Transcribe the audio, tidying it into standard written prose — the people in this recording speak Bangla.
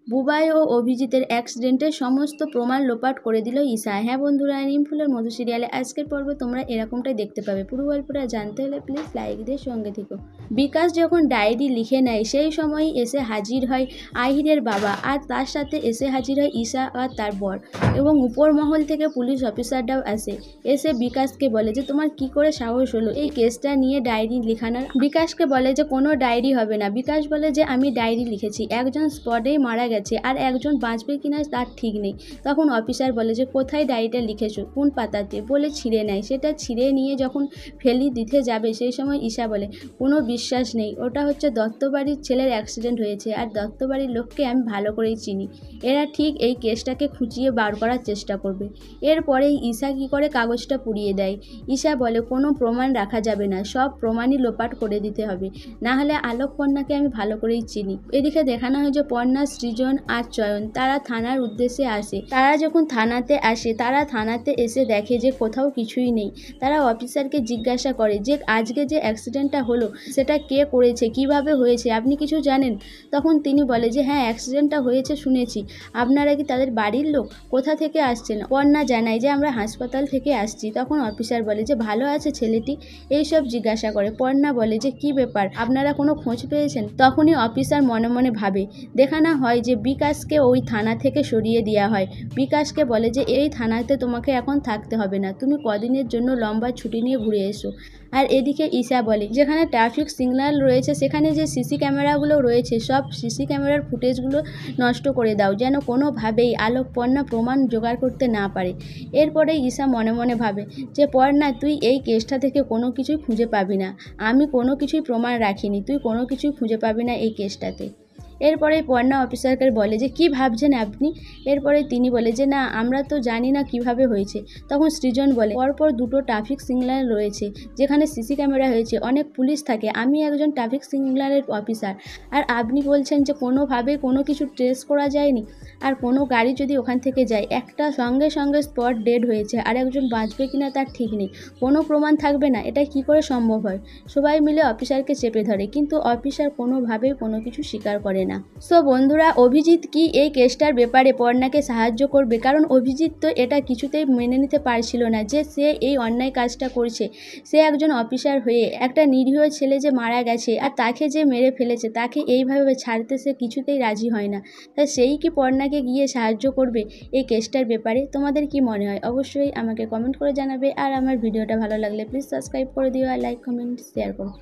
বুবাই ও অভিজিতের অ্যাক্সিডেন্টের সমস্ত প্রমাণ লোপাট করে দিল ঈশা। হ্যাঁ বন্ধুরা, নিমফুলের মধু সিরিয়ালে আজকের পর্বে তোমরা এরকমটাই দেখতে পাবে। পুরো গল্পটা জানতে হলে প্লিজ লাইক দিয়ে সঙ্গে থেকো। বিকাশ যখন ডায়েরি লিখে নেয় সেই সময়ই এসে হাজির হয় আহিরের বাবা, আর তার সাথে এসে হাজির হয় ঈশা আর তার বর, এবং উপর মহল থেকে পুলিশ অফিসাররাও আসে। এসে বিকাশকে বলে যে তোমার কি করে সাহস হলো এই কেসটা নিয়ে ডায়েরি লেখানোর। বিকাশকে বলে যে কোনো ডায়েরি হবে না। বিকাশ বলে যে আমি ডায়েরি লিখেছি, একজন স্পটেই মারা গেছে আর একজন বাঁচবে কিনা তার ঠিক নেই। তখন অফিসার বলে যে কোথায় ডায়েরিটা লিখেছো, কোন পাতাতে, বলে ছিঁড়ে নেয়। সেটা ছিঁড়ে নিয়ে যখন ফেলি দিতে যাবে সেই সময় ঈশা বলে কোনো বিশ্বাস নেই, ওটা হচ্ছে দত্তবাড়ির ছেলের অ্যাক্সিডেন্ট হয়েছে আর দত্তবাড়ির লোককে আমি ভালো করেই চিনি, এরা ঠিক এই কেসটাকে খুঁচিয়ে বার করার চেষ্টা করবে। এরপরেই ঈশা কী করে কাগজটা পুড়িয়ে দেয়। ঈশা বলে কোনো প্রমাণ রাখা যাবে না, সব প্রমাণই লোপাট করে দিতে হবে, না হলে আলোক পর্ণাকে আমি ভালো করেই চিনি। এদিকে দেখানো হয় যে পর্ণা, সৃজন আর চয়ন তারা থানার উদ্দেশ্যে আসে। তারা যখন থানাতে আসে তারা থানাতে এসে দেখে যে কোথাও কিছুই নেই। তারা অফিসারকে জিজ্ঞাসা করে যে আজকে যে অ্যাক্সিডেন্টটা হলো সেটা কে করেছে, কিভাবে হয়েছে, আপনি কিছু জানেন? তখন তিনি বলে যে হ্যাঁ, অ্যাক্সিডেন্টটা হয়েছে শুনেছি, আপনারা কি তাদের বাড়ির লোক? কোথা থেকে আসছেন? পর্ণা জানায় যে আমরা হাসপাতাল থেকে আসছি। তখন অফিসার বলে যে ভালো আছে ছেলেটি, এইসব জিজ্ঞাসা করে। পর্ণা বলে যে কি ব্যাপার, আপনারা কোনো খোঁজ পেয়েছেন? তখনই অফিসার মনে মনে ভাবে। দেখানো হয় যে বিকাশকে ওই থানা থেকে সরিয়ে দেওয়া হয়। বিকাশকে বলে যে এই থানাতে তোমাকে এখন থাকতে হবে না, তুমি কদিনের জন্য লম্বা ছুটি নিয়ে ঘুরে এসো। আর এদিকে ঈশা বলে যেখানে ট্রাফিক সিগন্যাল রয়েছে সেখানে যে সিসি ক্যামেরাগুলো রয়েছে সব সিসি ক্যামেরার ফুটেজগুলো নষ্ট করে দাও, যেন কোনোভাবেই আলোক পর্ণা প্রমাণ জোগাড় করতে না পারে। এরপরে ঈশা মনে মনে ভাবে যে পর্ণা, তুই এই কেসটা থেকে কোনো কিছুই খুঁজে পাবি না, আমি কোনো কিছুই প্রমাণ রাখিনি, তুই কোনো কিছুই খুঁজে পাবি না এই কেসটাতে। এরপরে পর্ণা অফিসারকে বলে যে কি ভাবছেন আপনি? এরপরে তিনি বলে যে না, আমরা তো জানি না কিভাবে হয়েছে। তখন সৃজন বলে পরপর দুটো ট্রাফিক সিগন্যাল রয়েছে যেখানে সিসি ক্যামেরা হয়েছে, অনেক পুলিশ থাকে, আমি একজন ট্রাফিক সিগন্যালের অফিসার, আর আপনি বলছেন যে কোনোভাবে কোনো কিছু ট্রেস করা যায়নি, আর কোনো গাড়ি যদি ওখান থেকে যায় একটা সঙ্গে সঙ্গে স্পট ডেড হয়েছে আর একজন বাঁচবে কিনা তার ঠিক নেই, কোনো প্রমাণ থাকবে না, এটা কি করে সম্ভব হয়? সবাই মিলে অফিসারকে চেপে ধরে, কিন্তু অফিসার কোনোভাবেই কোনো কিছু স্বীকার করে না। সো বন্ধুরা, অভিজিৎ কি এই কেসটার ব্যাপারে পর্ণাকে সাহায্য করবে? কারণ অভিজিৎ তো এটা কিছুতেই মেনে নিতে পারছিল না যে সে এই অন্যায় কাজটা করছে। সে একজন অফিসার হয়ে একটা নিরীহ ছেলে যে মারা গেছে আর তাকে যে মেরে ফেলেছে তাকে এইভাবে ছাড়তে সে কিছুতেই রাজি হয় না। তাই সেই কি পর্ণাকে গিয়ে সাহায্য করবে এই কেসটার ব্যাপারে? তোমাদের কি মনে হয় অবশ্যই আমাকে কমেন্ট করে জানাবে। আর আমার ভিডিওটা ভালো লাগলে প্লিজ সাবস্ক্রাইব করে দিও আর লাইক, কমেন্ট, শেয়ার করো।